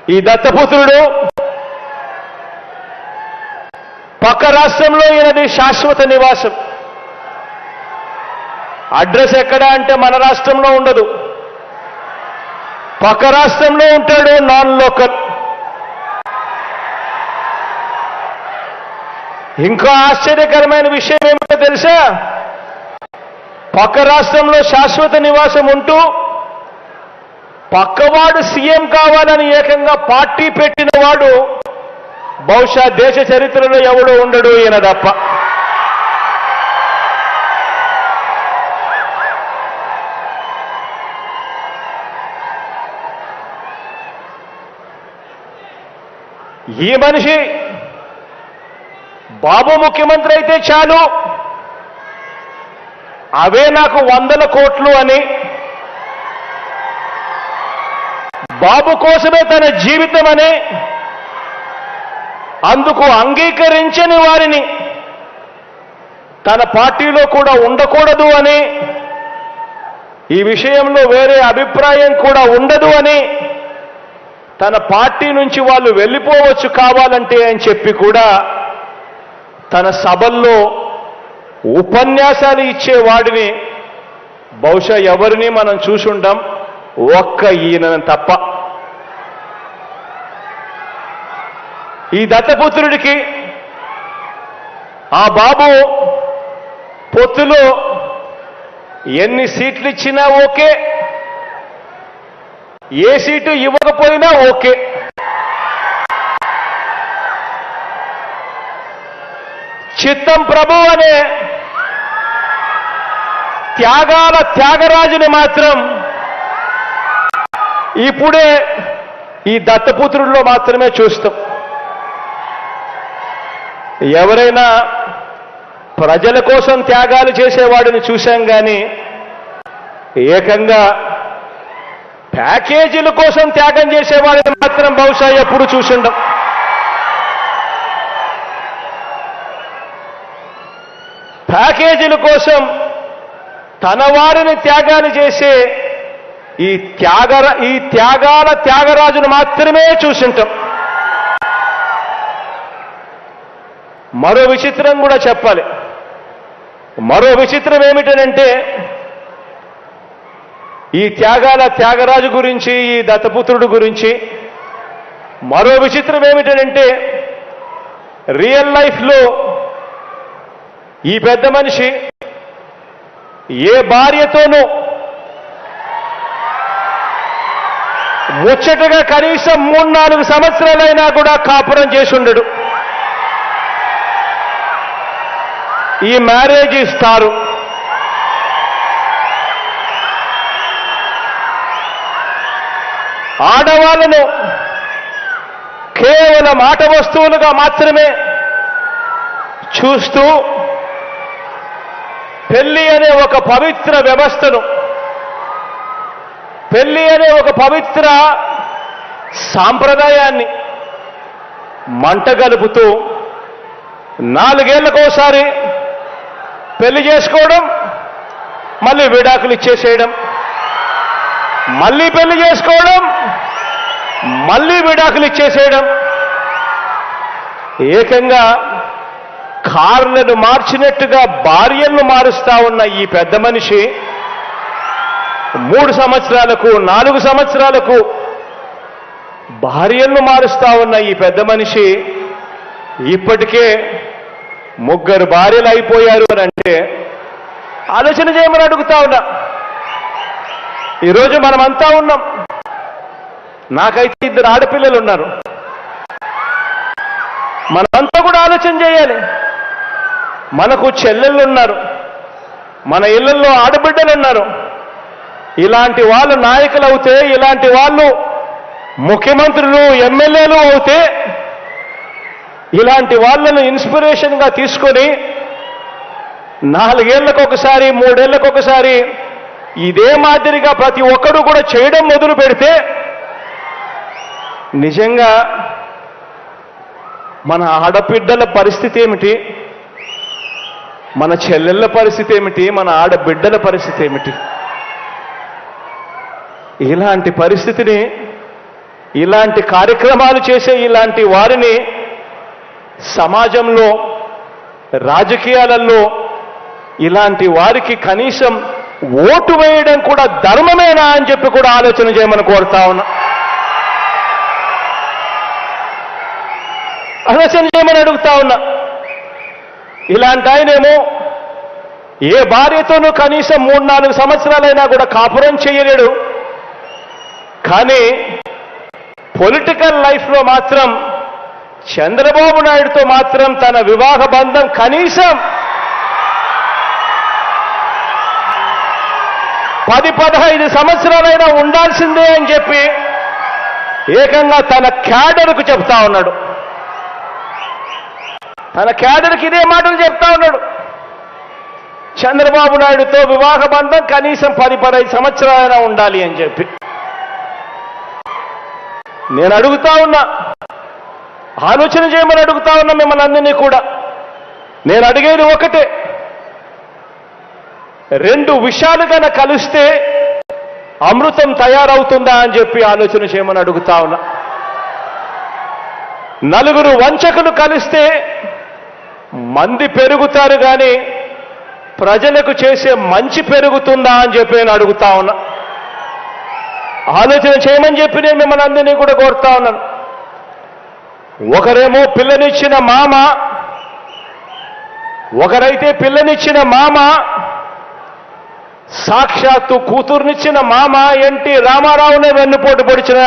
ఈ దత్తపుత్రుడు పక్క రాష్ట్రంలో ఈయనది శాశ్వత నివాసం. అడ్రస్ ఎక్కడ అంటే మన రాష్ట్రంలో ఉండదు, పక్క రాష్ట్రంలో ఉంటాడు, నాన్ లోకల్. ఇంకా ఆశ్చర్యకరమైన విషయం ఏమిటో తెలుసా? పక్క రాష్ట్రంలో శాశ్వత నివాసం ఉంటూ పక్కవాడు సీఎం కావాలని ఏకంగా పార్టీ పెట్టిన వాడు బహుశా దేశ చరిత్రలో ఎవడో ఉండడు, ఈయన తప్ప. ఈ మనిషి బాబు ముఖ్యమంత్రి అయితే చాలు, అవే నాకు 100 కోట్లు అని, బాబు కోసమే తన జీవితం అని, అందుకు అంగీకరించని వారిని తన పార్టీలో కూడా ఉండకూడదు అని, ఈ విషయంలో వేరే అభిప్రాయం కూడా ఉండదు అని, తన పార్టీ నుంచి వాళ్ళు వెళ్ళిపోవచ్చు కావాలంటే అని చెప్పి కూడా తన సభల్లో ఉపన్యాసాలు ఇచ్చేవాడిని బహుశా ఎవరిని మనం చూసుంటాం, ఒక్క ఈయన తప్ప. ఈ దత్తపుత్రుడికి ఆ బాబు పొత్తులో ఎన్ని సీట్లు ఇచ్చినా ఓకే, ఏ సీటు ఇవ్వకపోయినా ఓకే. చిత్తం ప్రభు అనే త్యాగాల త్యాగరాజుని మాత్రం ఇప్పుడే ఈ దత్తపుత్రుల్లో మాత్రమే చూస్తాం. ఎవరైనా ప్రజల కోసం త్యాగాలు చేసేవాడిని చూశాం కానీ ఏకంగా ప్యాకేజీల కోసం త్యాగం చేసేవాడిని మాత్రం బహుశా ఎప్పుడు చూసుండం. ప్యాకేజీల కోసం తన వారిని త్యాగాలు చేసే ఈ త్యాగాల త్యాగరాజును మాత్రమే చూసింటాం. మరో విచిత్రం కూడా చెప్పాలి. మరో విచిత్రం ఏమిటనంటే ఈ త్యాగాల త్యాగరాజు గురించి, ఈ దత్తపుత్రుడు గురించి మరో విచిత్రం ఏమిటనంటే రియల్ లైఫ్లో ఈ పెద్ద మనిషి ఏ భార్యతోనూ ముచ్చటగా కనీసం 3-4 సంవత్సరాలైనా కూడా కాపురం చేసి ఉండడు. ఈ మ్యారేజ్ ఇస్తారు. ఆడవాళ్ళను కేవలం ఆట వస్తువులుగా మాత్రమే చూస్తూ పెళ్లి అనే ఒక పవిత్ర వ్యవస్థను, పెళ్లి అనే ఒక పవిత్ర సాంప్రదాయాన్ని మంటగలుపుతూ 4 ఏళ్లకోసారి పెళ్లి చేసుకోవడం, మళ్ళీ విడాకులు ఇచ్చేసేయడం, మళ్ళీ పెళ్లి చేసుకోవడం, మళ్ళీ విడాకులు ఇచ్చేసేయడం, ఏకంగా కార్లను మార్చినట్టుగా భార్యలను మారుస్తా ఉన్న ఈ పెద్ద మనిషి 3 సంవత్సరాలకు 4 సంవత్సరాలకు భార్యలను మారుస్తా ఉన్న ఈ పెద్ద మనిషి ఇప్పటికే 3 భార్యలు అయిపోయారు అని అంటే ఆలోచన చేయమని అడుగుతా ఉన్నా. ఈరోజు మనమంతా ఉన్నాం. నాకైతే 2 ఆడపిల్లలు ఉన్నారు. మనమంతా కూడా ఆలోచన చేయాలి. మనకు చెల్లెళ్ళు ఉన్నారు, మన ఇళ్లలో ఆడబిడ్డలు ఉన్నారు. ఇలాంటి వాళ్ళు నాయకులు అవుతే, ఇలాంటి వాళ్ళు ముఖ్యమంత్రులు, ఎమ్మెల్యేలు అవుతే, ఇలాంటి వాళ్ళను ఇన్స్పిరేషన్గా తీసుకొని 4 ఏళ్లకు ఒకసారి 3 ఏళ్లకు ఒకసారి ఇదే మాదిరిగా ప్రతి ఒక్కరూ కూడా చేయడం మొదలు పెడితే నిజంగా మన ఆడబిడ్డల పరిస్థితి ఏమిటి, మన చెల్లెళ్ళ పరిస్థితి ఏమిటి, మన ఆడబిడ్డల పరిస్థితి ఏమిటి? ఇలాంటి పరిస్థితిని ఇలాంటి కార్యక్రమాలు చేసే ఇలాంటి వారిని సమాజంలో రాజకీయాలలో ఇలాంటి వారికి కనీసం ఓటు వేయడం కూడా ధర్మమేనా అని చెప్పి కూడా ఆలోచన చేయమని కోరుతా ఉన్నా. ఆలోచన చేయమని అడుగుతా ఉన్నా. ఇలాంటి ఆయనేమో ఏ భార్యతోనూ కనీసం 3-4 సంవత్సరాలైనా కూడా కాపురం చేయలేడు. కానీ పొలిటికల్ లైఫ్లో మాత్రం చంద్రబాబు నాయుడుతో మాత్రం తన వివాహ బంధం కనీసం 10-15 సంవత్సరాలైనా ఉండాల్సిందే అని చెప్పి ఏకంగా తన క్యాడర్కు చెప్తా ఉన్నాడు. తన క్యాడర్కి ఇదే మాటలు చెప్తా ఉన్నాడు. చంద్రబాబు నాయుడుతో వివాహ బంధం కనీసం 10-15 సంవత్సరాలైనా ఉండాలి అని చెప్పి. నేను అడుగుతా ఉన్నా, ఆలోచన చేయమని అడుగుతా ఉన్నా మిమ్మల్ని అందరినీ కూడా. నేను అడిగేది ఒకటే, 2 విషయాలు కన్నా కలిస్తే అమృతం తయారవుతుందా అని చెప్పి ఆలోచన చేయమని అడుగుతా ఉన్నా. 4 వంచకులు కలిస్తే మంది పెరుగుతారు కానీ ప్రజలకు చేసే మంచి పెరుగుతుందా అని చెప్పి నేను అడుగుతా ఉన్నా. ఆలోచన చేయమని చెప్పి నేను మిమ్మల్ని అందరినీ కూడా కోరుతా ఉన్నాను. ఒకరేమో పిల్లనిచ్చిన మామ, ఒకరైతే పిల్లనిచ్చిన మామ, సాక్షాత్తు కూతుర్నిచ్చిన మామ ఎన్టీ రామారావునే వెన్నుపోటు పొడిచిన